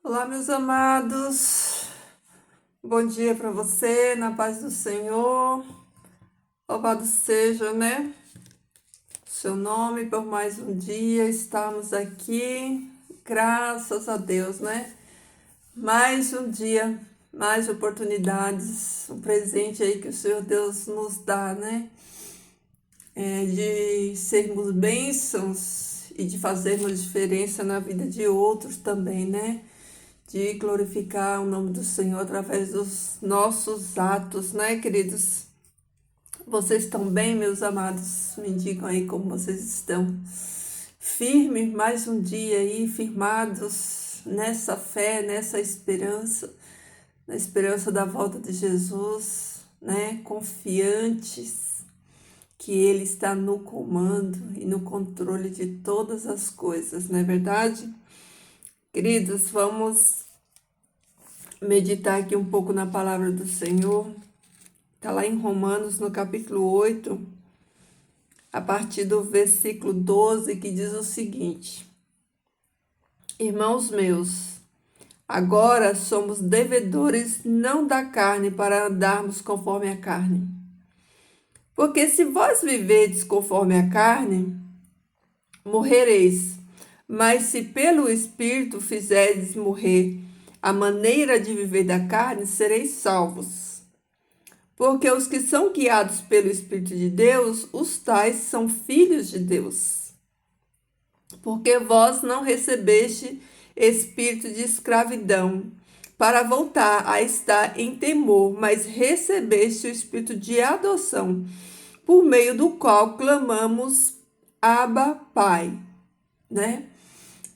Olá, meus amados. Bom dia para você, na paz do Senhor. Louvado seja, né? Seu nome por mais um dia. Estamos aqui, graças a Deus, né? Mais um dia, mais oportunidades, um presente aí que o Senhor Deus nos dá, né? De sermos bênçãos e de fazermos diferença na vida de outros também, né? De glorificar o nome do Senhor através dos nossos atos, né, queridos? Vocês estão bem, meus amados? Me digam aí como vocês estão. Firmes, mais um dia aí, firmados nessa fé, nessa esperança, na esperança da volta de Jesus, né? Confiantes que Ele está no comando e no controle de todas as coisas, não é verdade? Queridos, vamos meditar aqui um pouco na palavra do Senhor. Está lá em Romanos, no capítulo 8, a partir do versículo 12, que diz o seguinte: Irmãos meus, agora somos devedores não da carne para andarmos conforme a carne. Porque se vós viverdes conforme a carne, morrereis. Mas se pelo Espírito fizerdes morrer a maneira de viver da carne, sereis salvos. Porque os que são guiados pelo Espírito de Deus, os tais são filhos de Deus. Porque vós não recebeste espírito de escravidão, para voltar a estar em temor, mas recebeste o espírito de adoção, por meio do qual clamamos Abba, Pai, né?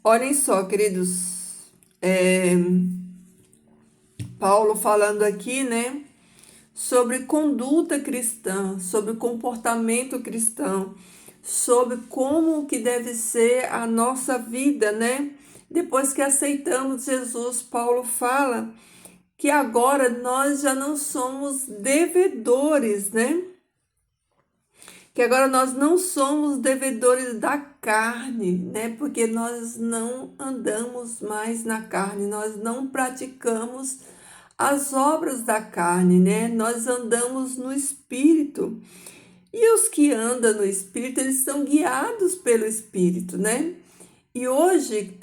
Olhem só, queridos, Paulo falando aqui, né? Sobre conduta cristã, sobre comportamento cristão, sobre como que deve ser a nossa vida, né? Depois que aceitamos Jesus, Paulo fala que agora nós já não somos devedores, né? Que agora nós não somos devedores da carne, né? Porque nós não andamos mais na carne, nós não praticamos as obras da carne, né? Nós andamos no Espírito. E os que andam no Espírito, eles são guiados pelo Espírito, né? E hoje,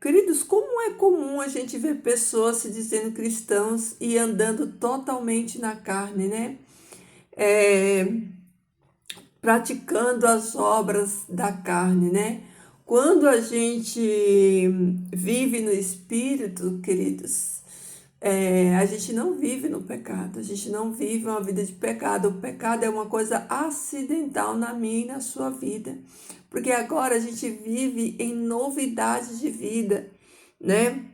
queridos, como é comum a gente ver pessoas se dizendo cristãos e andando totalmente na carne, né? Praticando as obras da carne, né? Quando a gente vive no Espírito, queridos, a gente não vive no pecado, a gente não vive uma vida de pecado. O pecado é uma coisa acidental na minha e na sua vida, porque agora a gente vive em novidade de vida, né?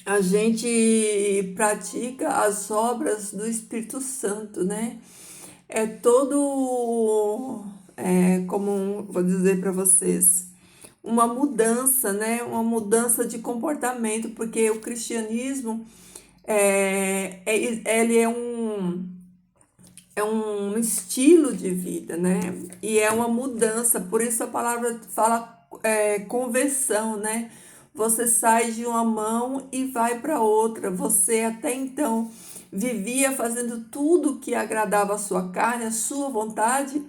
A gente pratica as obras do Espírito Santo, né? É todo, como vou dizer para vocês, uma mudança, né? Uma mudança de comportamento, porque o cristianismo ele é um estilo de vida, né? E é uma mudança, por isso a palavra fala conversão, né? Você sai de uma mão e vai para outra. Você até então vivia fazendo tudo que agradava a sua carne, a sua vontade,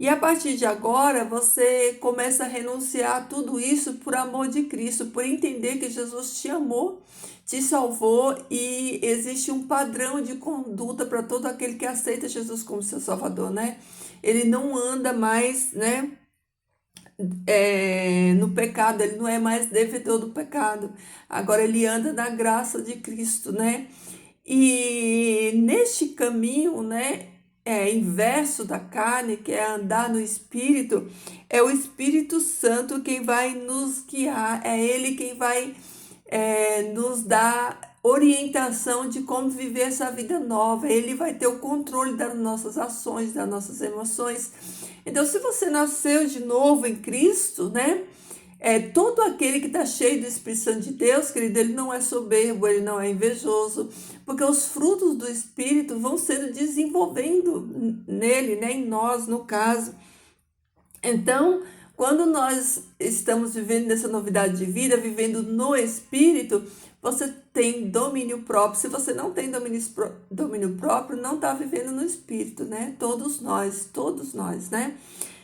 e a partir de agora você começa a renunciar a tudo isso por amor de Cristo, por entender que Jesus te amou, te salvou e existe um padrão de conduta para todo aquele que aceita Jesus como seu Salvador, né? Ele não anda mais, né? No pecado, ele não é mais devedor do pecado. Agora ele anda na graça de Cristo, né? E neste caminho, né, inverso da carne, que é andar no Espírito, é o Espírito Santo quem vai nos guiar, é Ele quem vai nos dar orientação de como viver essa vida nova. Ele vai ter o controle das nossas ações, das nossas emoções. Então, se você nasceu de novo em Cristo, né? Todo aquele que está cheio do Espírito Santo de Deus, querido, ele não é soberbo, ele não é invejoso, porque os frutos do Espírito vão sendo desenvolvendo nele, né, em nós, no caso. Então, Quando nós estamos vivendo nessa novidade de vida, vivendo no Espírito, você tem domínio próprio. Se você não tem domínio próprio, não está vivendo no Espírito, né? Todos nós, né?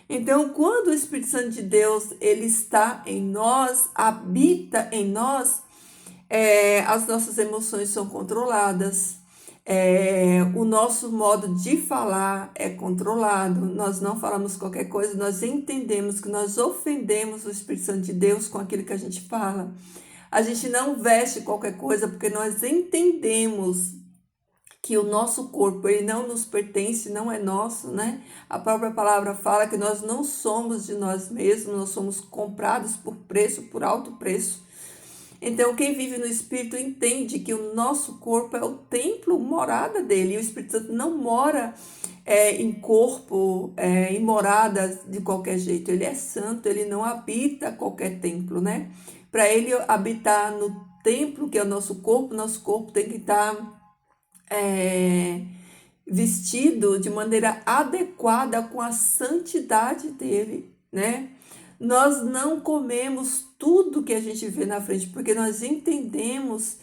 Então, quando o Espírito Santo de Deus, ele está em nós, habita em nós, as nossas emoções são controladas, o nosso modo de falar é controlado, nós não falamos qualquer coisa, nós entendemos que nós ofendemos o Espírito Santo de Deus com aquilo que a gente fala. A gente não veste qualquer coisa porque nós entendemos que o nosso corpo, ele não nos pertence, não é nosso, né? A própria palavra fala que nós não somos de nós mesmos, nós somos comprados por alto preço. Então, quem vive no Espírito entende que o nosso corpo é o templo, morada dele. E o Espírito Santo não mora em corpo, em morada de qualquer jeito. Ele é santo, ele não habita qualquer templo, né? Para ele habitar no templo, que é o nosso corpo tem que estar vestido de maneira adequada com a santidade dele, né? Nós não comemos tudo que a gente vê na frente, porque nós entendemos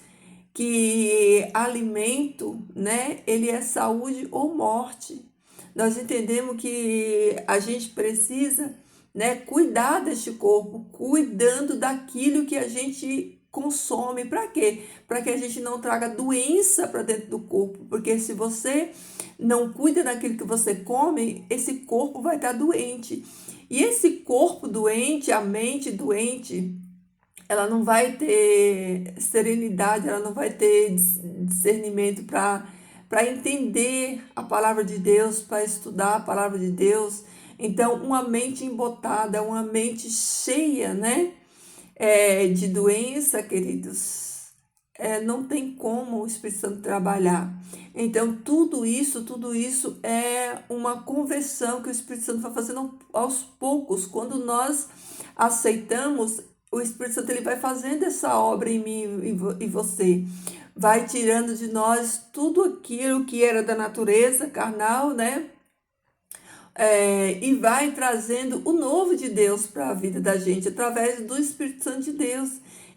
que alimento, né, ele é saúde ou morte. Nós entendemos que a gente precisa, né, cuidar deste corpo, cuidando daquilo que a gente consome. Para quê? Para que a gente não traga doença para dentro do corpo, porque se você não cuida daquilo que você come, esse corpo vai estar doente. E esse corpo doente, a mente doente, ela não vai ter serenidade, ela não vai ter discernimento para entender a palavra de Deus, para estudar a palavra de Deus. Então, uma mente embotada, uma mente cheia, né, de doença, queridos, não tem como o Espírito Santo trabalhar. Então, tudo isso é uma conversão que o Espírito Santo vai fazendo aos poucos. Quando nós aceitamos, o Espírito Santo ele vai fazendo essa obra em mim e você. Vai tirando de nós tudo aquilo que era da natureza carnal, né? E vai trazendo o novo de Deus para a vida da gente, através do Espírito Santo de Deus.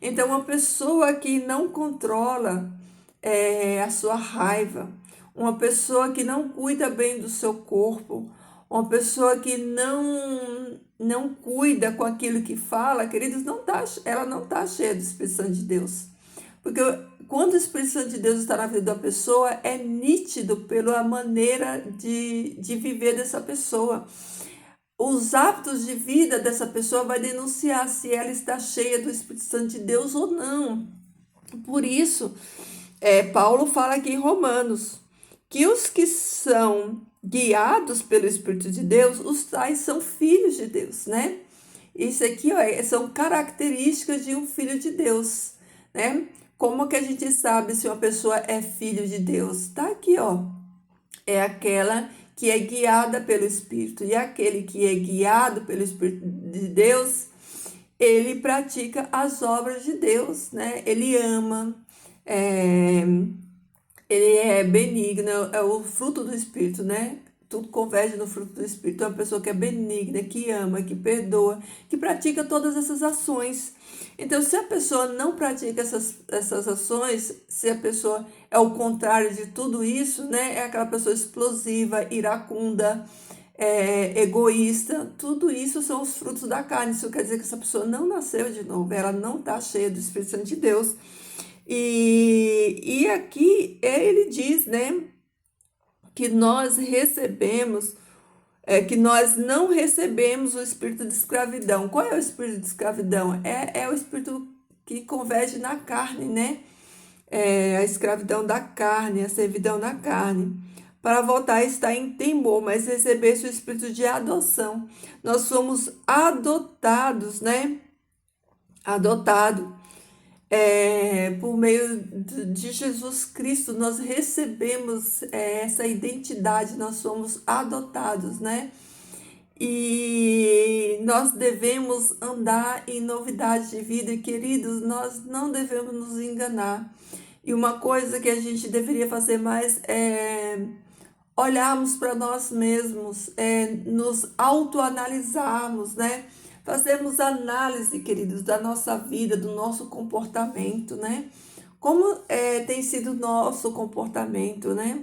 Então, uma pessoa que não controla a sua raiva, uma pessoa que não cuida bem do seu corpo, uma pessoa que não cuida com aquilo que fala, queridos, ela não está cheia do Espírito Santo de Deus. Porque quando o Espírito Santo de Deus está na vida da pessoa, é nítido pela maneira de viver dessa pessoa. Os hábitos de vida dessa pessoa vai denunciar se ela está cheia do Espírito Santo de Deus ou não. Por isso, Paulo fala aqui em Romanos que os que são guiados pelo Espírito de Deus, os tais são filhos de Deus, né? Isso aqui, são características de um filho de Deus, né? Como que a gente sabe se uma pessoa é filho de Deus? Tá aqui, é aquela que é guiada pelo Espírito. E aquele que é guiado pelo Espírito de Deus, ele pratica as obras de Deus, né? Ele ama, ele é benigno, é o fruto do Espírito, né? Tudo converge no fruto do Espírito. É uma pessoa que é benigna, que ama, que perdoa, que pratica todas essas ações. Então, se a pessoa não pratica essas ações, se a pessoa é o contrário de tudo isso, né? É aquela pessoa explosiva, iracunda, egoísta, tudo isso são os frutos da carne. Isso quer dizer que essa pessoa não nasceu de novo, ela não está cheia do Espírito Santo de Deus. E aqui ele diz, né, que nós recebemos, que nós não recebemos o espírito de escravidão. Qual é o espírito de escravidão? É o espírito que converge na carne, né? A escravidão da carne, a servidão da carne. Para voltar a estar em temor, mas recebesse o espírito de adoção. Nós somos adotados, né? Adotado. Por meio de Jesus Cristo, nós recebemos essa identidade, nós somos adotados, né? E nós devemos andar em novidade de vida, e, queridos, nós não devemos nos enganar. E uma coisa que a gente deveria fazer mais é olharmos para nós mesmos, nos autoanalisarmos, né? fazermos análise, queridos, da nossa vida, do nosso comportamento, né? Como tem sido o nosso comportamento, né?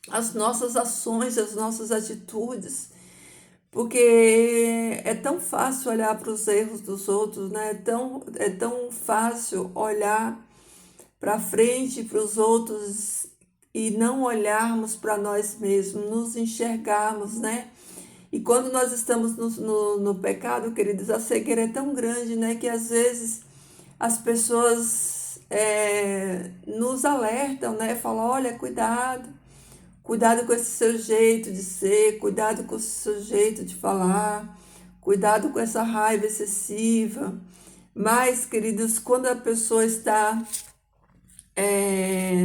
As nossas ações, as nossas atitudes, porque é tão fácil olhar para os erros dos outros, né? É tão fácil olhar para frente, para os outros e não olharmos para nós mesmos, nos enxergarmos, né? E quando nós estamos no pecado, queridos, a cegueira é tão grande, né? Que às vezes as pessoas nos alertam, né? Falam, olha, cuidado com esse seu jeito de ser, cuidado com esse seu jeito de falar, cuidado com essa raiva excessiva. Mas, queridos, quando a pessoa está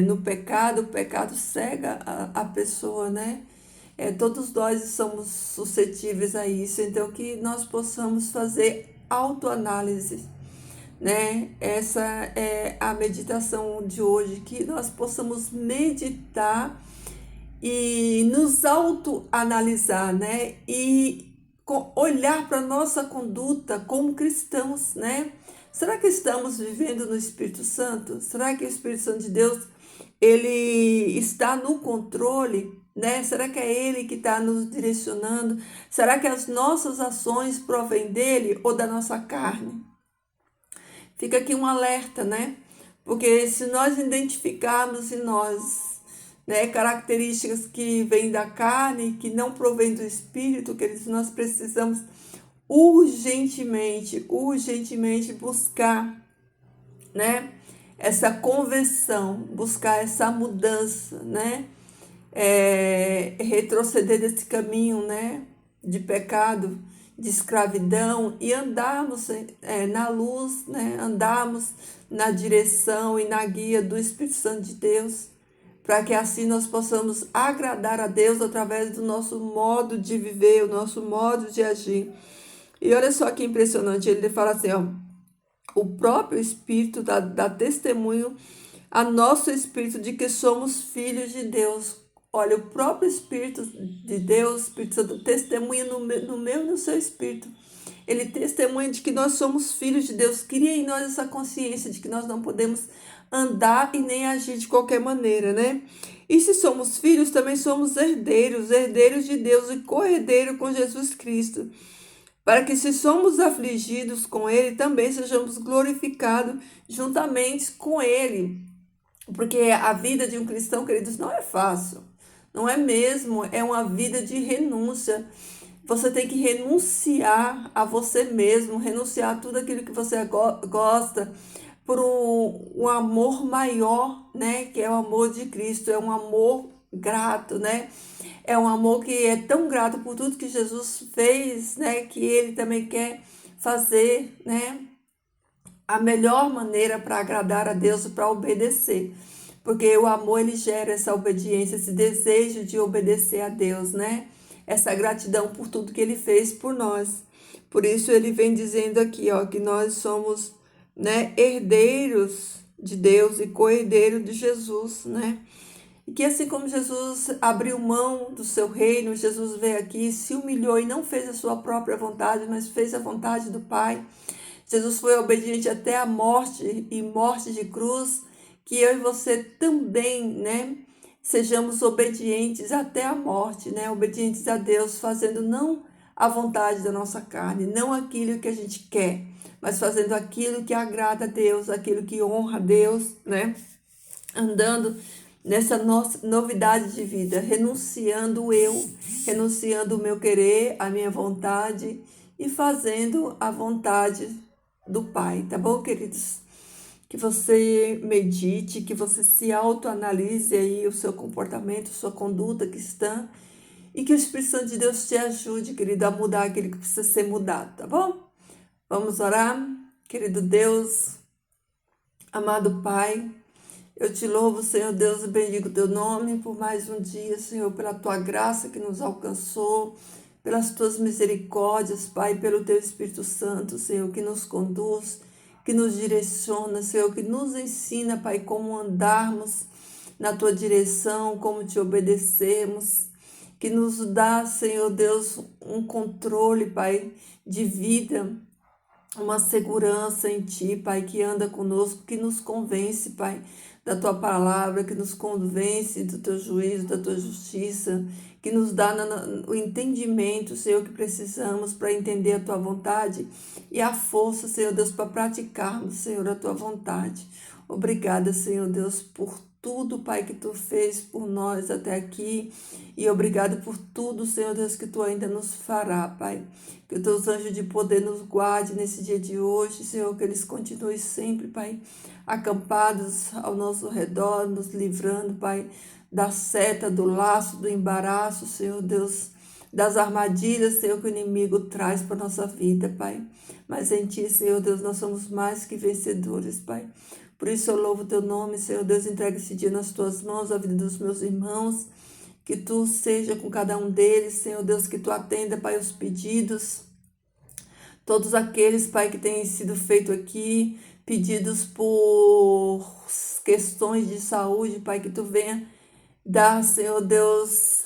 no pecado, o pecado cega a pessoa, né? Todos nós somos suscetíveis a isso, então que nós possamos fazer autoanálise, né? Essa é a meditação de hoje, que nós possamos meditar e nos autoanalisar, né? E olhar para a nossa conduta como cristãos, né? Será que estamos vivendo no Espírito Santo? Será que o Espírito Santo de Deus, ele está no controle, né? Será que é ele que está nos direcionando? Será que as nossas ações provêm dele ou da nossa carne? Fica aqui um alerta, né? Porque se nós identificarmos em nós, né, características que vêm da carne, que não provêm do Espírito, queridos, nós precisamos urgentemente buscar, né, essa conversão, buscar essa mudança, né, retroceder desse caminho, né, de pecado, de escravidão e andarmos na luz, né, andarmos na direção e na guia do Espírito Santo de Deus, para que assim nós possamos agradar a Deus através do nosso modo de viver, o nosso modo de agir. E olha só que impressionante, ele fala assim, ó, o próprio Espírito dá testemunho a nosso Espírito de que somos filhos de Deus. Olha, o próprio Espírito de Deus, Espírito Santo, testemunha no meu e no seu Espírito. Ele testemunha de que nós somos filhos de Deus, cria em nós essa consciência de que nós não podemos andar e nem agir de qualquer maneira, né? E se somos filhos, também somos herdeiros, herdeiros de Deus e co-herdeiro com Jesus Cristo, para que se somos afligidos com Ele, também sejamos glorificados juntamente com Ele. Porque a vida de um cristão, queridos, não é fácil, não é mesmo, é uma vida de renúncia. Você tem que renunciar a você mesmo, renunciar a tudo aquilo que você gosta, por um amor maior, né? Que é o amor de Cristo, é um amor grato, né? É um amor que é tão grato por tudo que Jesus fez, né? Que Ele também quer fazer, né? A melhor maneira para agradar a Deus e para obedecer. Porque o amor, ele gera essa obediência, esse desejo de obedecer a Deus, né? Essa gratidão por tudo que Ele fez por nós. Por isso ele vem dizendo aqui, ó, que nós somos, né, herdeiros de Deus e co-herdeiro de Jesus, né? E que assim como Jesus abriu mão do seu reino, Jesus veio aqui, se humilhou e não fez a sua própria vontade, mas fez a vontade do Pai. Jesus foi obediente até a morte e morte de cruz, que eu e você também, né, sejamos obedientes até a morte, né, obedientes a Deus, fazendo não a vontade da nossa carne, não aquilo que a gente quer, mas fazendo aquilo que agrada a Deus, aquilo que honra a Deus, né, andando nessa nossa novidade de vida, renunciando renunciando o meu querer, a minha vontade e fazendo a vontade do Pai, tá bom, queridos? Que você medite, que você se autoanalise aí o seu comportamento, sua conduta cristã e que o Espírito Santo de Deus te ajude, querido, a mudar aquilo que precisa ser mudado, tá bom? Vamos orar? Querido Deus, amado Pai, eu te louvo, Senhor Deus, e bendigo o teu nome por mais um dia, Senhor, pela tua graça que nos alcançou, pelas tuas misericórdias, Pai, pelo teu Espírito Santo, Senhor, que nos conduz, que nos direciona, Senhor, que nos ensina, Pai, como andarmos na tua direção, como te obedecermos. que nos dá, Senhor Deus, um controle, Pai, de vida, uma segurança em Ti, Pai, que anda conosco, que nos convence, Pai, da Tua palavra, que nos convence do Teu juízo, da Tua justiça, que nos dá o entendimento, Senhor, que precisamos para entender a Tua vontade e a força, Senhor Deus, para praticarmos, Senhor, a Tua vontade. Obrigada, Senhor Deus, por tudo, Pai, que Tu fez por nós até aqui, e obrigada por tudo, Senhor Deus, que Tu ainda nos fará, Pai. Que os Teus anjos de poder nos guarde nesse dia de hoje, Senhor, que eles continuem sempre, Pai, acampados ao nosso redor, nos livrando, Pai, da seta, do laço, do embaraço, Senhor Deus, das armadilhas, Senhor, que o inimigo traz para a nossa vida, Pai. Mas em Ti, Senhor Deus, nós somos mais que vencedores, Pai. Por isso eu louvo o Teu nome, Senhor Deus, entrega esse dia nas Tuas mãos, a vida dos meus irmãos, que Tu seja com cada um deles, Senhor Deus, que Tu atenda, Pai, os pedidos, todos aqueles, Pai, que têm sido feitos aqui, pedidos por questões de saúde, Pai, que Tu venha dar, Senhor Deus,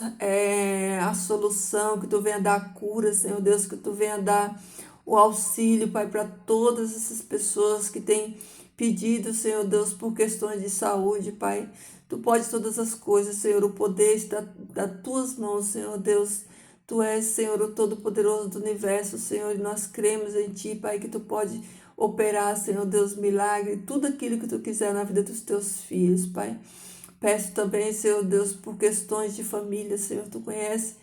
a solução, que Tu venha dar a cura, Senhor Deus, que Tu venha dar o auxílio, Pai, para todas essas pessoas que têm pedido, Senhor Deus, por questões de saúde, Pai. Tu podes todas as coisas, Senhor, o poder está das Tuas mãos, Senhor Deus. Tu és, Senhor, o Todo-Poderoso do Universo, Senhor, e nós cremos em Ti, Pai, que Tu pode operar, Senhor Deus, milagre, tudo aquilo que Tu quiser na vida dos Teus filhos, Pai. Peço também, Senhor Deus, por questões de família, Senhor, Tu conhece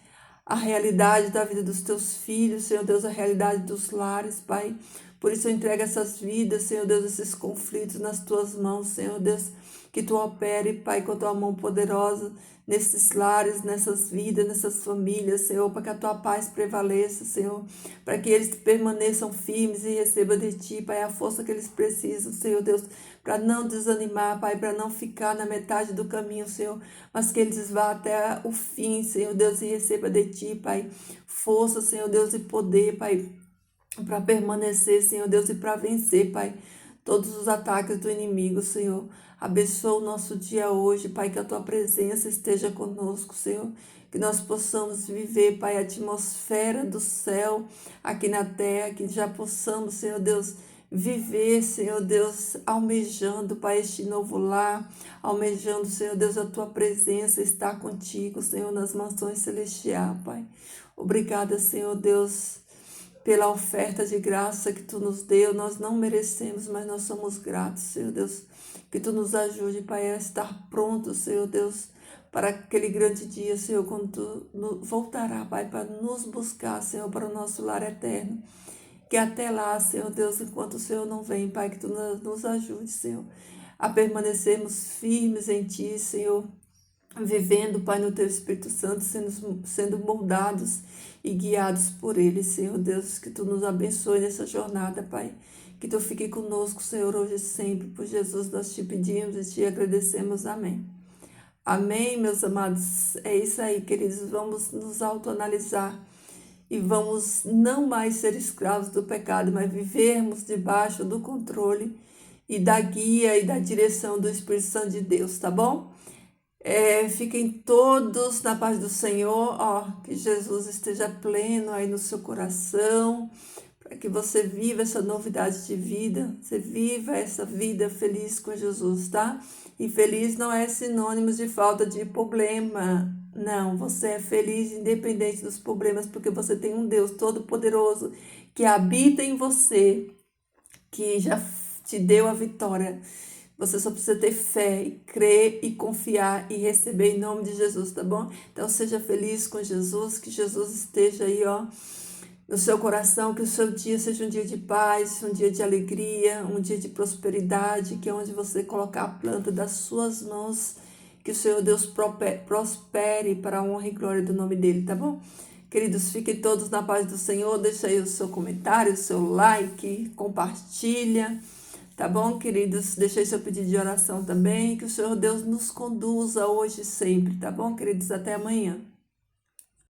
a realidade da vida dos Teus filhos, Senhor Deus, a realidade dos lares, Pai. Por isso eu entrego essas vidas, Senhor Deus, esses conflitos nas Tuas mãos, Senhor Deus, que Tu opere, Pai, com a Tua mão poderosa nesses lares, nessas vidas, nessas famílias, Senhor, para que a Tua paz prevaleça, Senhor, para que eles permaneçam firmes e recebam de Ti, Pai, a força que eles precisam, Senhor Deus, para não desanimar, Pai, para não ficar na metade do caminho, Senhor, mas que eles vá até o fim, Senhor Deus, e receba de Ti, Pai, força, Senhor Deus, e poder, Pai, para permanecer, Senhor Deus, e para vencer, Pai, todos os ataques do inimigo, Senhor. Abençoa o nosso dia hoje, Pai, que a Tua presença esteja conosco, Senhor. Que nós possamos viver, Pai, a atmosfera do céu aqui na terra, que já possamos, Senhor Deus, viver, Senhor Deus, almejando, Pai, este novo lar, almejando, Senhor Deus, a Tua presença estar contigo, Senhor, nas mansões celestiais, Pai. Obrigada, Senhor Deus, pela oferta de graça que Tu nos deu. Nós não merecemos, mas nós somos gratos, Senhor Deus. Que Tu nos ajude, Pai, a estar pronto, Senhor Deus, para aquele grande dia, Senhor, quando Tu voltará, Pai, para nos buscar, Senhor, para o nosso lar eterno. Que até lá, Senhor Deus, enquanto o Senhor não vem, Pai, que Tu nos ajude, Senhor, a permanecermos firmes em Ti, Senhor, vivendo, Pai, no Teu Espírito Santo, sendo moldados e guiados por Ele, Senhor Deus, que Tu nos abençoe nessa jornada, Pai, que Tu fique conosco, Senhor, hoje e sempre, por Jesus nós Te pedimos e Te agradecemos, amém. Amém, meus amados, é isso aí, queridos, vamos nos autoanalisar e vamos não mais ser escravos do pecado, mas vivermos debaixo do controle e da guia e da direção do Espírito Santo de Deus, tá bom? Fiquem todos na paz do Senhor, que Jesus esteja pleno aí no seu coração, para que você viva essa novidade de vida, você viva essa vida feliz com Jesus, tá? E feliz não é sinônimo de falta de problema, não, você é feliz independente dos problemas, porque você tem um Deus todo-poderoso que habita em você, que já te deu a vitória. Você só precisa ter fé, e crer e confiar e receber em nome de Jesus, tá bom? Então seja feliz com Jesus, que Jesus esteja aí, no seu coração, que o seu dia seja um dia de paz, um dia de alegria, um dia de prosperidade, que é onde você colocar a planta das suas mãos, que o Senhor Deus prospere para a honra e glória do nome dele, tá bom? Queridos, fiquem todos na paz do Senhor, deixa aí o seu comentário, o seu like, compartilha. Tá bom, queridos? Deixei seu pedido de oração também. Que o Senhor Deus nos conduza hoje e sempre, tá bom, queridos? Até amanhã.